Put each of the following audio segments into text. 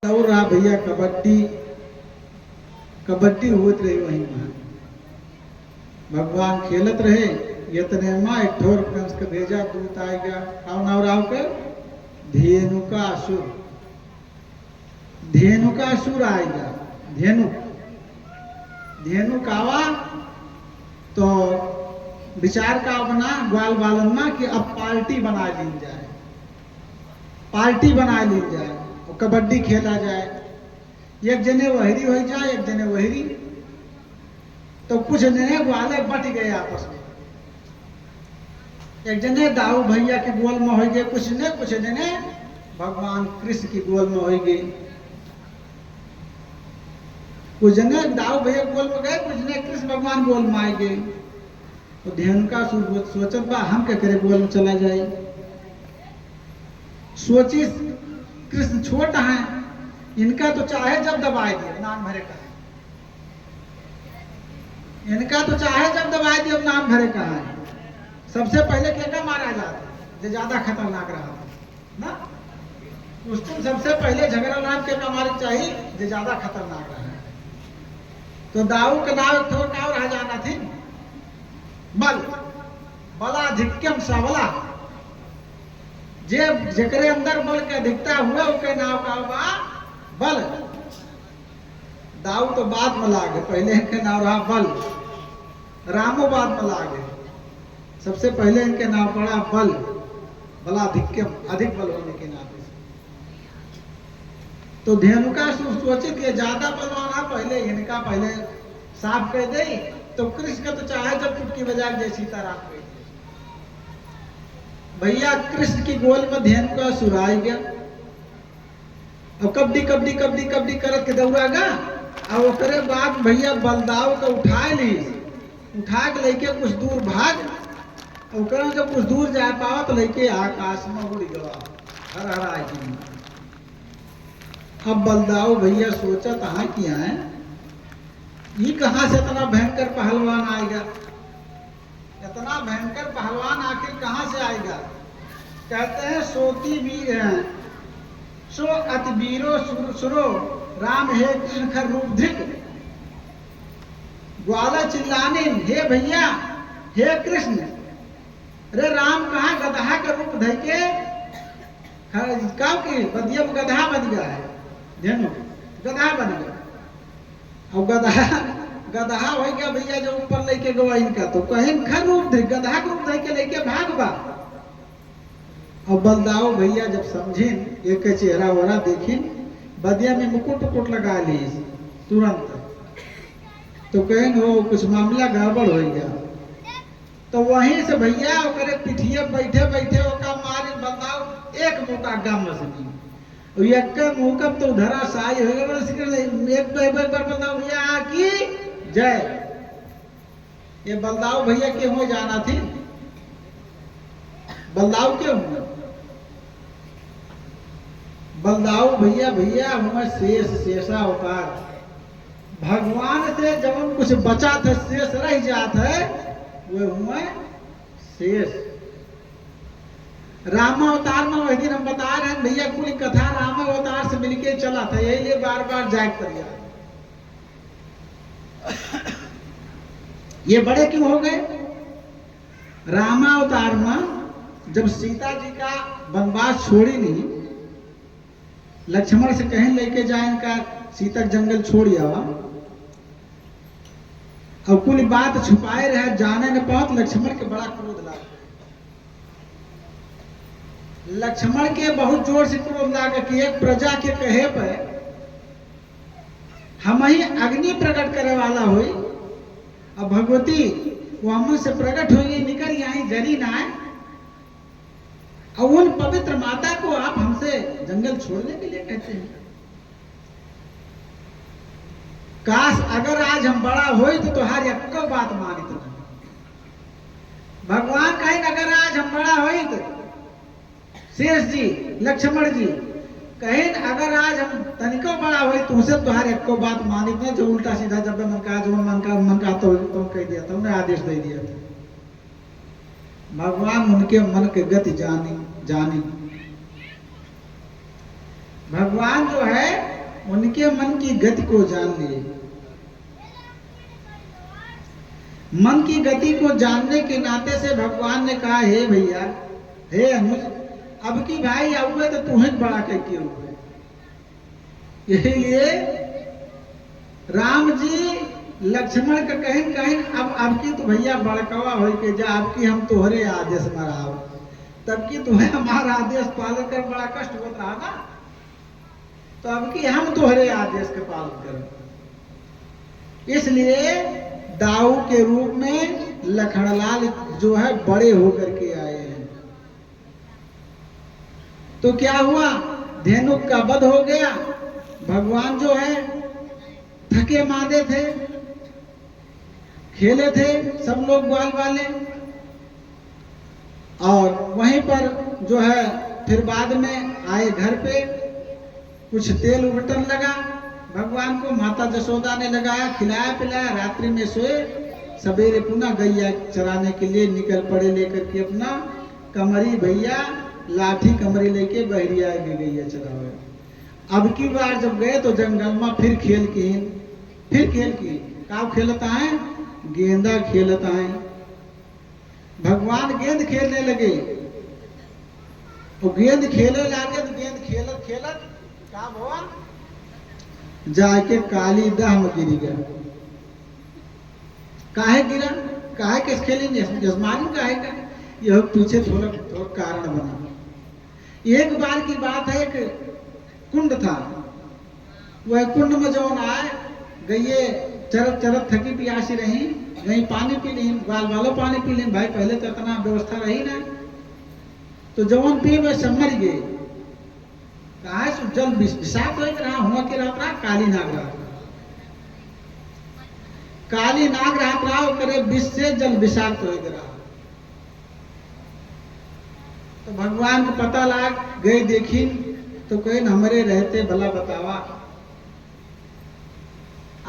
और रहा भैया कबड्डी कबड्डी होत रही वहीं में भगवान खेलत रहे इतने माँ एक ठोर कंस के भेजा दूत आ गया राव राव के धेनु का असुर आएगा धेनु धेनु कावा तो विचार का बना ग्वाल बालन में कि अब पार्टी बना ली जाए और कबड्डी खेला जाए। एक जने वहरी हो जाए एक जने वहरी तो कुछ जने ग्वाले बट गए आपस में। एक जने दाऊ भैया के गोल में हो गए कुछ जने भगवान कृष्ण की गोल में हो गए। कुछ जने दाऊ भैया गोल में गए कुछ जने कृष्ण भगवान गोल में आ गए। तो ध्यान का सोचत बा हम क्या करे गोल में चला जाए। सोची कृष्ण छोटा है इनका तो चाहे जब दबाए दिए नाम भरे का है। इनका तो चाहे जब दबाए दिए नाम भरे का है। सबसे पहले क्या मारा जाता जो ज्यादा खतरनाक रहा ना उस दिन सबसे पहले झगड़ा नाम क्या मारे चाहिए जो ज्यादा खतरनाक रहा। तो दाऊ के नाव थोड़ा नाव रह जाना थी बल बलाधिक्यम सबला जे जकरे अंदर बल के अधिकता हुआ उसके नाव का बा बल। दाऊ तो बाद में लागे पहले इनके नाव रहा बल रामो बाद में लागे सबसे पहले इनके नाव पड़ा बल बलाधिक्यम अधिक बल होने के नाते से। तो धेनु का सोचित ये ज्यादा बलवाना पहले इनका पहले साफ कर दे तो कृष्ण का तो चाहे जब चुटकी बजा जय सीताराम कह दे। भैया कृष्ण की गोल में धेनु का सुराई गया और कबड्डी कबड्डी कबड्डी कबड्डी करत के दौड़ागा और ओकरे बाद भैया बलदाव का उठा के लेके कुछ दूर भाग और जब कुछ दूर जा पावा तो लेके आकाश में उड़ गया हर हरा की। अब बलदाव भैया सोचा कहा किया है ये कहां से इतना भयंकर पहलवान आएगा। इतना भयंकर पहलवान आखिर कहां से आएगा। कहते हैं सोती वीर हैं सो अति वीरो सुरो राम हे कृष्ण खर रूप धृक ग्वाला चिल्लाने हे भैया हे कृष्ण अरे राम कहाँ गधा का रूप धके बदिया गधा बन गया है धेनु गधा बन गया और गधा हो गया भैया जो ऊपर लेके गवा इनका तो कहीं खर रूप गधा के रूप लेके लेके भागवा। और बलदाऊ भैया जब समझिन एक चेहरा वरा देखिन बदिया में मुकुट लगा ली तुरंत तो कहें वो कुछ मामला गड़बड़ हो गया। तो वहीं से भैया ओकरे पिठिए बैठे बैठे ओका मारे बलदाऊ एक मोटा गाम में एक मौका तो धरा साई हो गया एक बलदाऊ भैया की जय। ये बलदाऊ भैया के हो जाना थी बलदाऊ के हुए बलदाऊ भैया हुए शेषा अवतार भगवान से जब कुछ बचा था शेष रह जाता है वो हुए शेष। रामावतार में वही दिन हम बता रहे हैं भैया पूरी कथा रामावतार से मिलके चला था यही लिए बार बार जाग पर ये बड़े क्यों हो गए। रामावतार में जब सीता जी का वनवास छोड़ी नहीं लक्ष्मण से कहीं लेके जाए इनका सीता जंगल छोड़ आवा और कुल बात छुपाए रहे जाने न पाओ लक्ष्मण के बड़ा क्रोध लगा। लक्ष्मण के बहुत जोर से क्रोध लागा कि एक प्रजा के कहे पर हम ही अग्नि प्रकट करे वाला हुई अब भगवती वो हम से प्रकट हुई निकल यहीं जरी ना है और उन पवित्र माता को आप हमसे जंगल छोड़ने के लिए कहते हैं। काश अगर आज हम बड़ा होई तो तुम्हारी अक्को बात मानी तो भगवान कहें अगर आज हम बड़ा होई तो शेष जी लक्ष्मण जी कहें अगर आज हम तनिको बड़ा हुई तुमसे तुम्हारे एक को बात मानी ना जो उल्टा सीधा जब मन का तो कह दिया था उन्हें आदेश दे दिया था। भगवान उनके मन के गति जानी भगवान जो है उनके मन की गति को जान लिए। मन की गति को जानने के नाते से भगवान ने कहा, हे भैया, हे अनुज, अब की भाई आउए तो तुम्हें बड़ा कह के हुए। यही लिए राम जी लक्ष्मण का कहीं कहीं अब की तो भैया बड़कवा हो के जा, अब की हम तोहरे आदेश मराओ, तब की तुम्हें हमारा आदेश पालन कर बड़ा कष्ट होता रहा ना, तो अब की हम तोहरे आदेश के पालन करें। इसलिए दाऊ के रूप में लखनलाल जो है बड़े होकर के आए हैं। तो क्या हुआ, धेनुक का वध हो गया। भगवान जो है थके मांदे थे, खेले थे सब लोग ग्वाल वाले, और वहीं पर जो है फिर बाद में आए घर पे, कुछ तेल उबटन लगा भगवान को, माता जसोदा ने लगाया, खिलाया पिलाया, रात्रि में सोए, सवेरे पुनः गैया चराने के लिए निकल पड़े लेकर के अपना कमरी भैया लाठी कमरी लेके बहरिया गैया चरावे। अब की बार जब गए तो जंगल में फिर खेल की का खेलता है, गेंदा खेलता है। भगवान गेंद खेलने लगे, तो गेंद खेले लागे, तो गेंद खेलत खेलत का हुआ, जाके काली दाह में गिरी गया। काहे गिरा, काहे किस खेली जजमानी काहे का, यह पीछे थोड़ा कारण बना। एक बार की बात है, एक कुंड था, वह कुंड में जो आए गईये चरत चरत थकी प्यासी रही, कहीं पानी पी ली, ग्वाल वालों पानी पी ली, भाई पहले तो इतना व्यवस्था रही ना, तो जवान पी में सब मर गए। कहा जल विषाक्त रहा हुआ के रहता रहा, काली नाग रहा, काली नाग रहता रहा, करे विष से जल विषाक्त हो रहा। तो भगवान को पता लाग गई, देखी तो कहे हमारे रहते भला बतावा,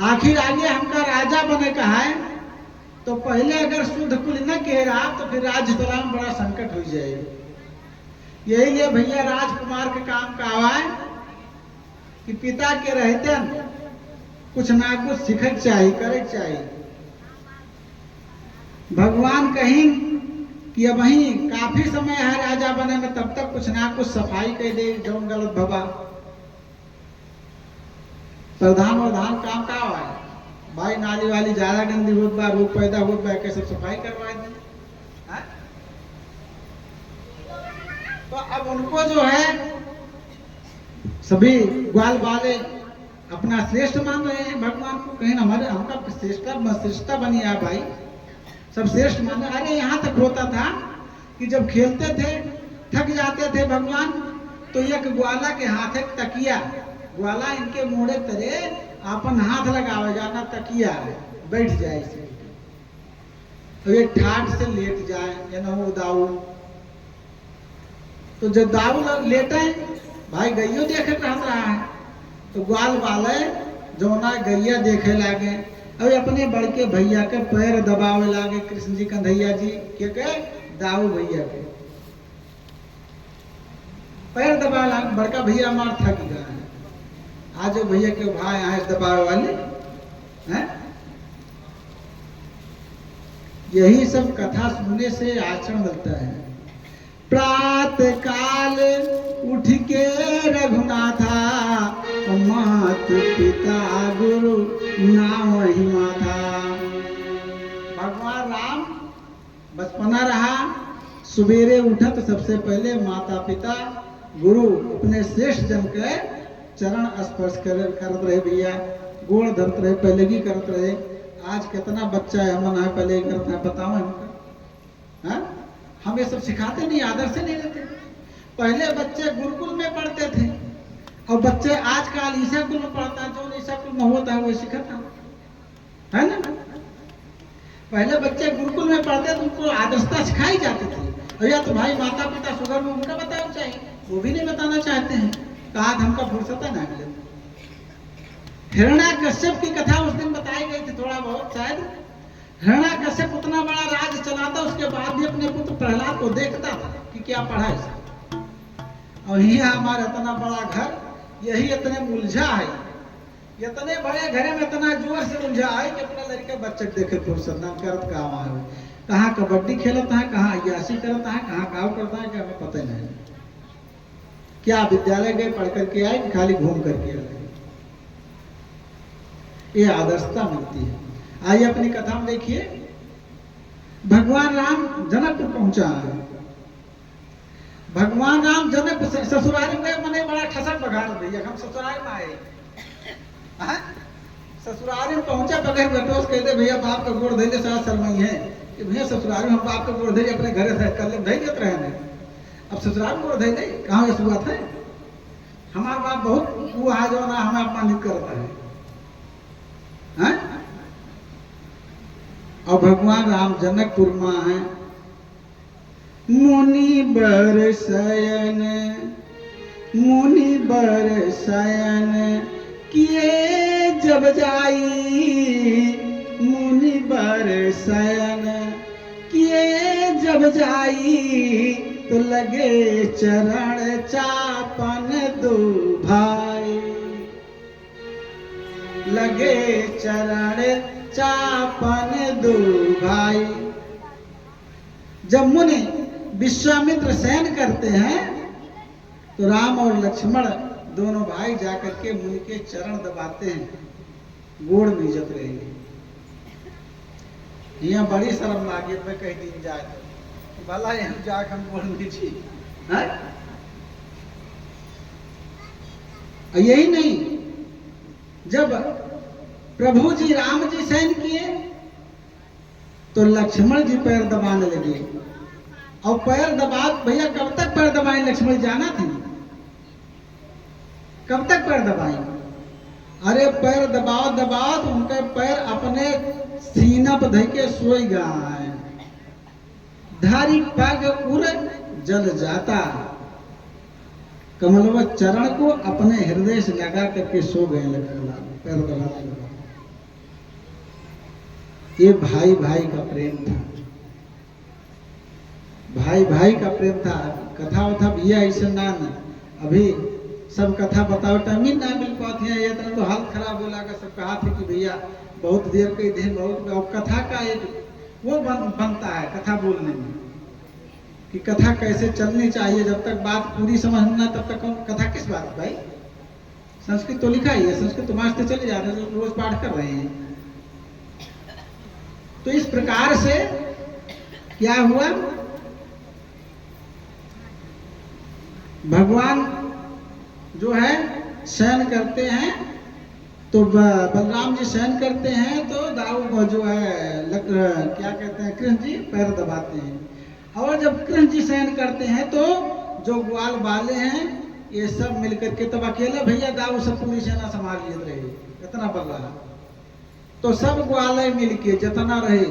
आखिर आगे हमका राजा बने का है, तो पहले अगर शुद्ध कुल न कह रहा तो फिर राज चला में बड़ा संकट हो जाएगा। यही लिए भैया राजकुमार के काम का आवाज कि पिता के रहते कुछ ना कुछ सीखक चाहिए, करे चाहिए। भगवान कहीं कि अब वही काफी समय है राजा बने में, तब तक कुछ ना कुछ सफाई कर दे जो गलत भबा। प्रधान काम का हुआ है, भाई नाली वाली ज्यादा गंदी होत बा, रोग पैदा होत बा, के सब सफाई करवा दी। तो अब उनको जो है सभी ग्वाल वाले अपना श्रेष्ठ मान रहे हैं भगवान को, कहीं हमारे हमका श्रेष्ठता बनी है भाई, सब श्रेष्ठ माने। अरे यहाँ तक होता था कि जब खेलते थे थक जाते थे भगवान, तो एक ग्वाला के हाथ एक तकिया, ग्वाला इनके मोड़े तरे अपन हाथ लगावे जाना, तकिया बैठ जाए से, तो ये ठाट से लेट जाए, ये न हो दाऊ। तो जब दाऊ लेटे भाई गैयो देखे रहा है, तो ग्वाल वाले जो ना गैया देखे लागे, अब अपने बड़के भैया के पैर दबावे लागे, कृष्ण जी कन्हैया जी के दाऊ भैया के पैर दबा लागे, बड़का भैया मार थक गया है, आज भैया के भाई आए दबावे वाले हैं। यही सब कथा सुनने से आचरण मिलता है। प्रातः काल उठ के रघुनाथा, मात पिता गुरु नाम ही माथा। भगवान राम बचपना रहा, सवेरे उठा तो सबसे पहले माता पिता गुरु अपने श्रेष्ठ जन के चरण स्पर्श करत रहे भैया, गोड़ धरत रहे, पहले भी करत रहे। आज कितना बच्चा है मन है पहले करता है, बताओ हमको, हाँ? हम ये सब सिखाते नहीं, आदर से नहीं लेते। पहले बच्चे गुरुकुल में पढ़ते थे, और बच्चे आजकल ईसा कुल में पढ़ता है, जो ईसा कुल में होता है वो सिखाता है ना। पहले बच्चे गुरुकुल में पढ़ते तो उनको आदर्शता सिखाई जाती थी, और या तो भाई माता पिता सुगर में उनका बताना चाहिए, वो भी नहीं बताना चाहते हैं, कहा हमका फुर्सत है ना मिले। हिरण्याकश्यप की कथा उस दिन बताई गई थी थोड़ा बहुत शायद। हिरण्याकश्यप उतना बड़ा राज चलाता, उसके बाद भी अपने पुत्र प्रहलाद को देखता था कि क्या पढ़ा है, और यहाँ हमारा इतना बड़ा घर यही इतने उलझा है, इतने बड़े घरे में इतना जोर से उलझा है कि अपना लड़के बच्चे देखे फुर्सत ना करत काम आए, कहाँ कबड्डी खेलता है, कहाँ अयासी करता है, कहाँ गाँव करता है, कि हमें पता नहीं। क्या विद्यालय गए पढ़ करके आए कि खाली घूम करके आए। ये आदर्शता मिलती है। आइए अपनी कथा में देखिए, भगवान राम जनकपुर पहुंचा है। भगवान राम जनक ससुराल में मने बड़ा ठसक बघार भैया, हम ससुराल में आए, ससुराल में पहुंचा बगैर बटोस कह दे भैया बाप का गोड़ धैले साथ शर्माई है कि भैया ससुराल में हम बाप का गोड़ धैले अपने घर से कर ले धै देते रहे। अब ससुराल में गोड़ धैले कहाँ ऐसी बात है। हमारा बाप बहुत वो आ जो ना हमें अपमानित करता है। और भगवान राम जनकपुर में है। मुनि बर शयन, मुनि बर शयन किए जब जाई, मुनि बर शयन किए जब जाई, तो लगे चरण चापन दो भाई, लगे चरण चापन दो भाई। जब मुनि विश्वामित्र शयन करते हैं तो राम और लक्ष्मण दोनों भाई जाकर के मुनि के चरण दबाते हैं, गोड़ में इज्जत रहेगी। यहाँ बड़ी शर्म लागे मैं कहीं दिन जाए तो भला यहाँ जाकर हम गोड़ में छी। यही नहीं, जब प्रभु जी राम जी शयन किए तो लक्ष्मण जी पैर दबाने लगे। और पैर दबा भैया कब तक पैर दबाए लक्ष्मण जी जाना थी, कब तक पैर दबाए। अरे पैर दबाओ दबाओ तो उनके पैर अपने सीना पर धइ के सोई गए, धारी पग उड़ जल जाता, कमलवा चरण को अपने हृदय से लगा करके सो गए लक्ष्मण पैर दबाते दबाते। ये भाई भाई का प्रेम था, भाई भाई का प्रेम था। कथा वथा भैया ऐसे ना अभी सब कथा बताओ टाइम ही ना मिल पाती है। ये तो हालत खराब हो लगा, सब कहा थे कि भैया बहुत देर के दिन बहुत कथा का एक वो बनता है कथा बोलने में कि कथा कैसे चलनी चाहिए। जब तक बात पूरी समझ ना तब तक कथा किस बात भाई। संस्कृत तो लिखा ही है, संस्कृत तो मास्टर चले जा रहे हैं, रोज पाठ कर रहे हैं। तो इस प्रकार से क्या हुआ, भगवान जो है शयन करते हैं तो बलराम जी शयन करते हैं तो दाऊ जो है क्या कहते हैं कृष्ण जी पैर दबाते हैं। और जब कृष्ण जी शयन करते हैं तो जो ग्वाल बाले हैं ये सब मिलकर के, तब अकेले भैया दाऊ सब पूरी सेना संभाल लिए रहे, इतना बल रहा। तो सब ग्वाले मिलके जितना रहे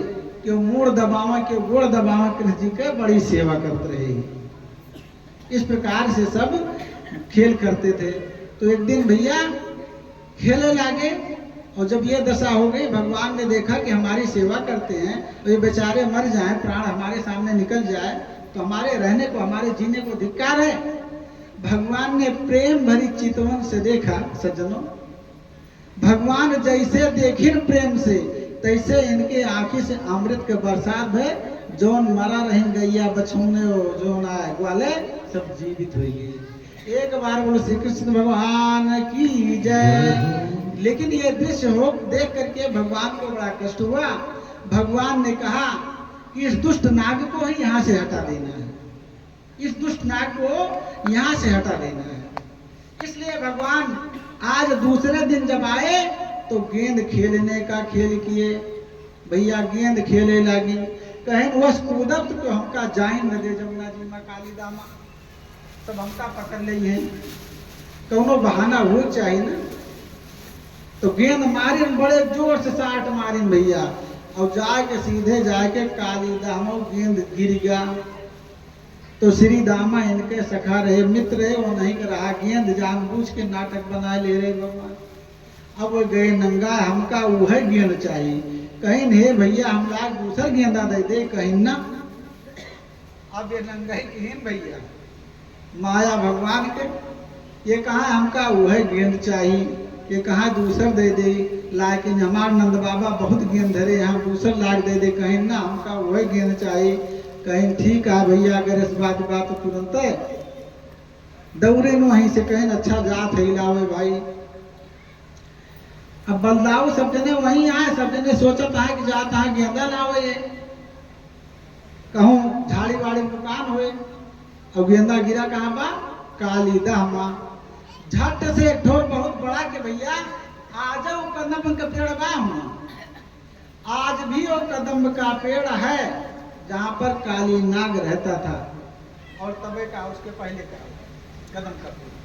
कि मूड़ दबावा के गोड़ दबावा कृष्ण जी का बड़ी सेवा करते रहे। इस प्रकार से सब खेल करते थे। तो एक दिन भैया खेलने लगे और जब ये दशा हो गई, भगवान ने देखा कि हमारी सेवा करते हैं तो ये बेचारे मर जाएं, प्राण हमारे सामने निकल जाए तो हमारे रहने को हमारे जीने को धिक्कार है। भगवान ने प्रेम भरी चितवन से देखा। सज्जनों, भगवान जैसे देखिन प्रेम से तैसे इनके आंखी से अमृत के बरसात है। जोन मरा रही गैया बछौने जोन आए ग्वाले सब जीवित हो गए। एक बार बोलो श्री कृष्ण भगवान की जय। लेकिन ये दृश्य हो देख करके भगवान को बड़ा कष्ट हुआ। भगवान ने कहा कि इस दुष्ट नाग को ही यहाँ से हटा देना है, इस दुष्ट नाग को यहाँ से हटा देना है। इसलिए भगवान आज दूसरे दिन जब आए तो गेंद खेलने का खेल किए। भैया गेंद खेले लगी, कहें वह कूदब तो हमका जाइन न दे जमुना जी में काली दामा सब हमका पकड़ ली है, कौनो बहाना हो चाहिए ना। तो गेंद मारे बड़े जोर से साठ मारी भैया और जाके सीधे जाके काली दामा गेंद गिर गया। तो श्री दामा इनके सखा रहे मित्र है, वो नहीं कर रहा गेंद जानबूझ के नाटक बना ले रहे भगवान। अब वो गए नंगा हमका वह गेंद चाहिए, कहीं नहीं भैया हम लाग दूसर गेंदा दे दे, कहीं ना। अब ये नंगा ही भैया माया भगवान के ये कहा हमका वह गेंद चाहिए, ये कहा दूसर दे दे, लेकिन हमार नंद बाबा बहुत गेंद धरे, यहाँ दूसर लाख दे दे, कहीं ना हमका वह गेंद चाहिए। कहीं ठीक है भैया, अगर इस बात तो तुरंत दौड़े नो वहीं से कहें अच्छा जात है लावे भाई। अब बलदाऊ सब जने वहीं आए, सब जने सोचत है कि जात है गेंदा लावे, कहूँ झाड़ी वाड़ी दुकान हुए और गेंदा गिरा कहाँ बा काली दहमा। झट से एक ठोर बहुत बड़ा के भैया आ जाओ कदम का पेड़ बा हुआ, आज भी वो कदम का पेड़ है जहाँ पर काली नाग रहता था, और तबे का उसके पहले का कदम का पेड़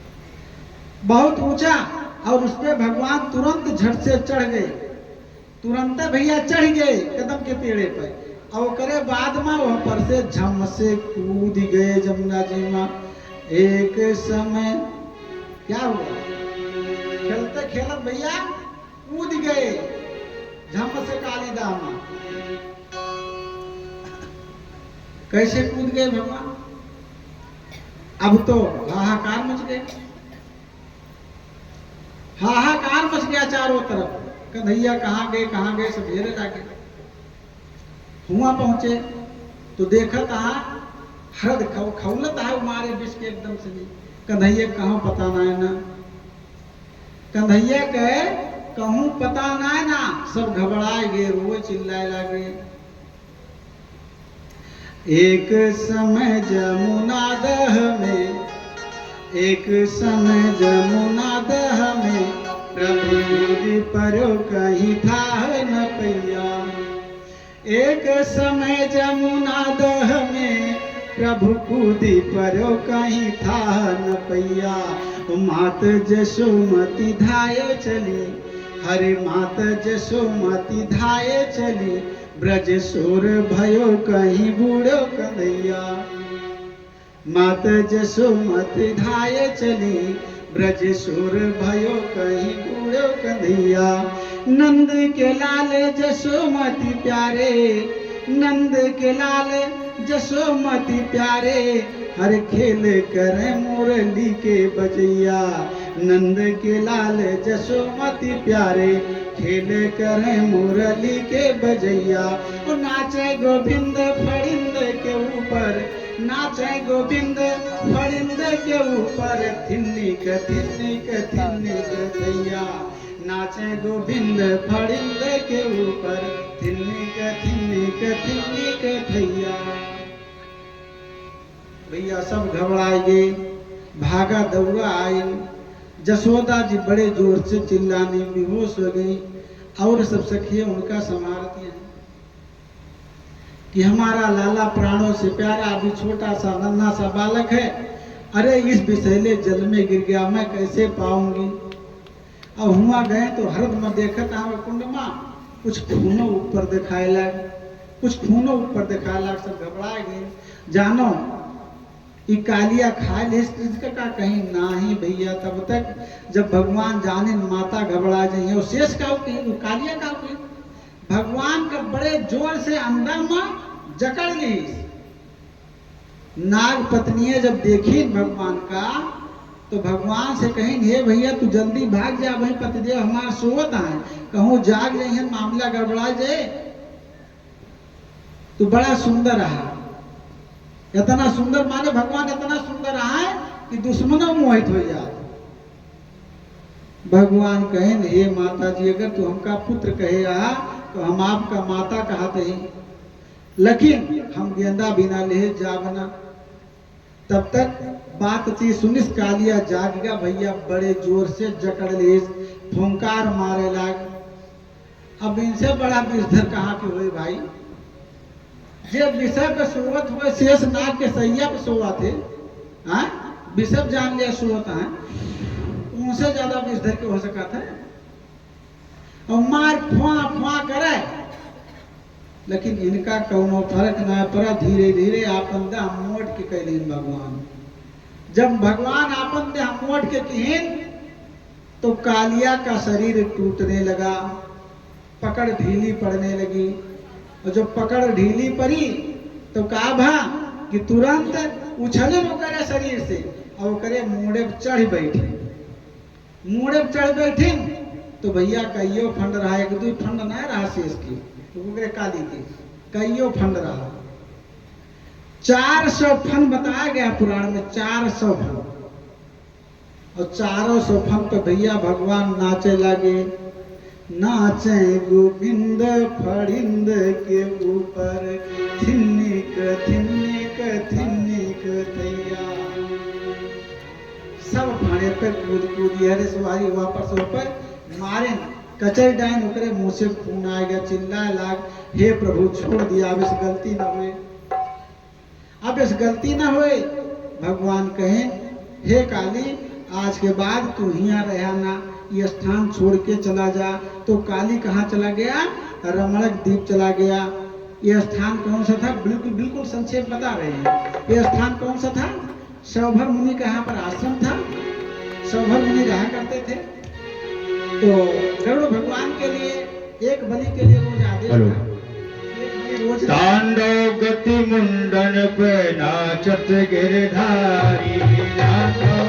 बहुत ऊंचा, और उसपे भगवान तुरंत झट से चढ़ गए, तुरंत भैया चढ़ गए कदम के पेड़े पर, और करे बाद में वहां पर से झम से कूद गए जमुना जी में। एक समय क्या हुआ, खेलते खेलत भैया कूद गए झम से कालीदाह में। कैसे कूद गए भगवान, अब तो हाहाकार मच गए, हाहाकार मच गया चारों तरफ, कन्हैया कहाँ गए सब घेरे लागे। हुआ पहुंचे तो देखा था हरद खौलत है मारे विष के एकदम से नहीं, कन्हैया कहूँ पता ना है ना, कन्हैया के कहूँ पता ना है ना, सब घबराए गए, रोए चिल्लाए लगे। एक समय जमुना दह में, एक समय जमुना दह में, प्रभु परो कहीं था न पैया। एक समय जमुना दह में, प्रभु कूदी परो कहीं था न पैया। मात जसोमती धाये चली, हरे मात जसोमती धाये चली, ब्रज सोर भयो कहीं बूढ़ो कन्हैया। मात जसोमती धाये चली, ब्रज सोर भयो कहीं बूढ़ो कन्हैया। नंद के लाल जसोमती प्यारे, नंद के लाल जसोमती प्यारे, हर खेल करे मुरली के बजैया। नंद के लाल जसोमती प्यारे, खेल करे मुरली के बजैया। और नाचे गोविंद फरिंद के ऊपर, नाचे गोविंद फरिंद के ऊपर, थिन्निक थिन्निक थिन्निक दैया। नाचे गोविंद फरिंद के ऊपर, थिन्निक थिन्निक थिन्निक दैया। भैया सब घबराए गए, भागा दौड़ा आई। जसोदा जी बड़े जोर से चिल्लाने, बेहोश हो गई, और सब सखियां उनका संभालती हैं कि हमारा लाला प्राणों से प्यारा, अभी छोटा सा नन्हा सा बालक है, अरे इस विषैले जल में गिर गया, मैं कैसे पाऊंगी। अब हुआ गए तो हरद में देखत आवे कुंड में कुछ खूनो ऊपर दिखाए लग, कुछ खूनो ऊपर दिखाए लग, सब घबराए गए। जानो ये कालिया खाए ले इसका का कहीं ना ही भैया, तब तक जब भगवान जाने माता घबरा जाइए, और शेष का कहीं कालिया का कहीं भगवान का बड़े जोर से अंदर में जकड़ ली। नाग पत्नियां जब देखी भगवान का तो भगवान से कहीं हे भैया तू जल्दी भाग जा, वही पतिदेव हमारा सोवत है, कहूँ जाग जाइए मामला गड़बड़ा जाए। तू बड़ा सुंदर रहा, इतना सुंदर माने भगवान इतना सुंदर रहा है कि दुश्मनों मोहित हो जाए। भगवान कहे हे माता जी, अगर तू हमका पुत्र कहे रहा तो हम आपका माता कहते ही, लेकिन हम गेंदा बिना ले जावना। तब तक बातचीत सुनिस कालिया जाग गया भैया, बड़े जोर से जकड़ ले, फुंकार मारे लाग। अब इनसे बड़ा विषधर कहाँ के हुए भाई, जे विषय पे सोवत हुए शेष नाग के सैया पे सोवा थे, विषय जान लिया सोवत है, उनसे ज्यादा विषधर के हो सका था। और मार फुआ फुआ करे, लेकिन इनका कौनो फर्क ना पड़ा। धीरे धीरे आपन देह मोट के कैलीन भगवान। जब भगवान आपन देह मोट के कहन तो कालिया का शरीर टूटने लगा, पकड़ ढीली पड़ने लगी। और जब पकड़ ढीली पड़ी तो कहा भा कि तुरंत उछले करे शरीर से, और करे मोड़े चढ़ बैठे। मुड़े पे चढ़ बैठी तो भैया कईयो फंड रहा, एक दो फंड ना रहा शेष की, तो काली की कईयो फंड रहा। 400 फन बताया गया पुराण में, 400 फन। और 400 फन पे भैया भगवान नाचे लगे। नाचे गोविंद फरिंद के ऊपर, थिन्निक थिन्निक थिन्निक थैया। सब भाड़े पे कूद कूद हरे सवारी वापस ऊपर मारे, कचर डाइन ओकरे मुंह से खून आ गया। चिल्लाए लाग, हे प्रभु छोड़ दिया, अब इस गलती न हुए, अब इस गलती ना होए। भगवान कहें, हे काली आज के बाद तू यहाँ रहा ना, ये स्थान छोड़ के चला जा। तो काली कहाँ चला गया? रमणक द्वीप चला गया। ये स्थान कौन सा था? बिल्कुल बिल्कुल संक्षेप बता रहे हैं। ये स्थान कौन सा था? सौभर मुनि का यहाँ पर आश्रम था। सौभर मुनि रहा करते थे। तो गरुड़ भगवान के लिए एक बलि के लिए रोज आदेश था। तांडव गति मुंडन पे नाचत गिरधारी, तांडव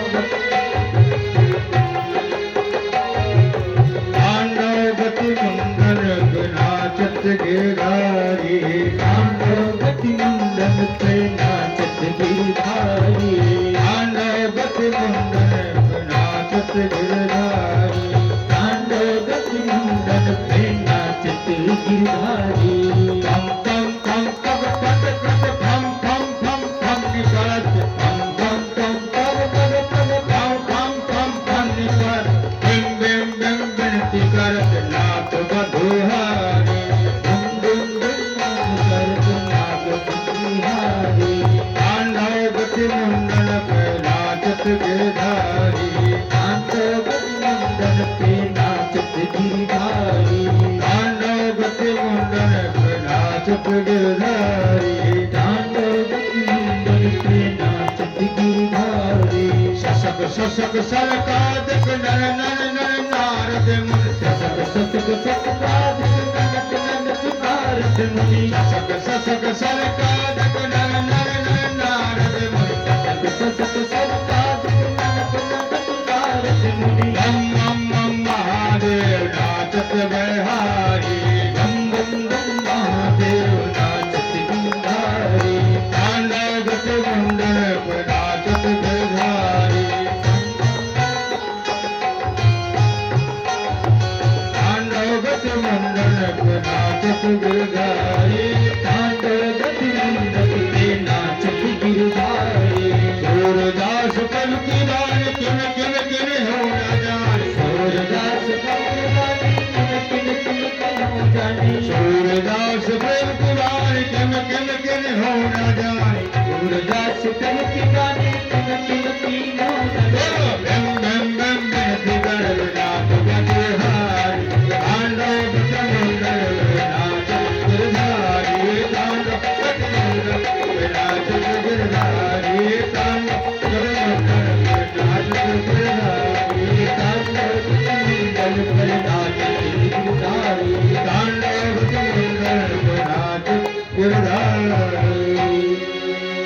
गति मुंडन पे नाचत गिरधारी, तांडव गति मुंडन पे नाचत गिरधारी, तांडव गति मुंडन पे नाचत गिरधारी, तांडव गति मुंडन पे नाचत गिरधारी। ससक सरकाद नर नर नर नारद मुनि, ससक ससक सरकाद नर नर नारद मुनि, ससक ससक सरकाद नर नर नर नारद मुनि, ससक ससक सरकाद नर नर नारद मुनि। बम बम बम महादेव नाचत बहारी, बम बम बम महादेव नाचत गिरधारी, तांडव गति मुंडन पे नाचत गिरधारी, गिरधारी, तांडव गति मुंडन पे नाचत गिरधारी। सूरदास कल की बाण किन किन किन हो न जाने, सूरदास कल की बाण किन किन किन हो जाने, सूरदास कल की बाण किन किन किन हो न जाने, सूरदास कल की बाण किन किन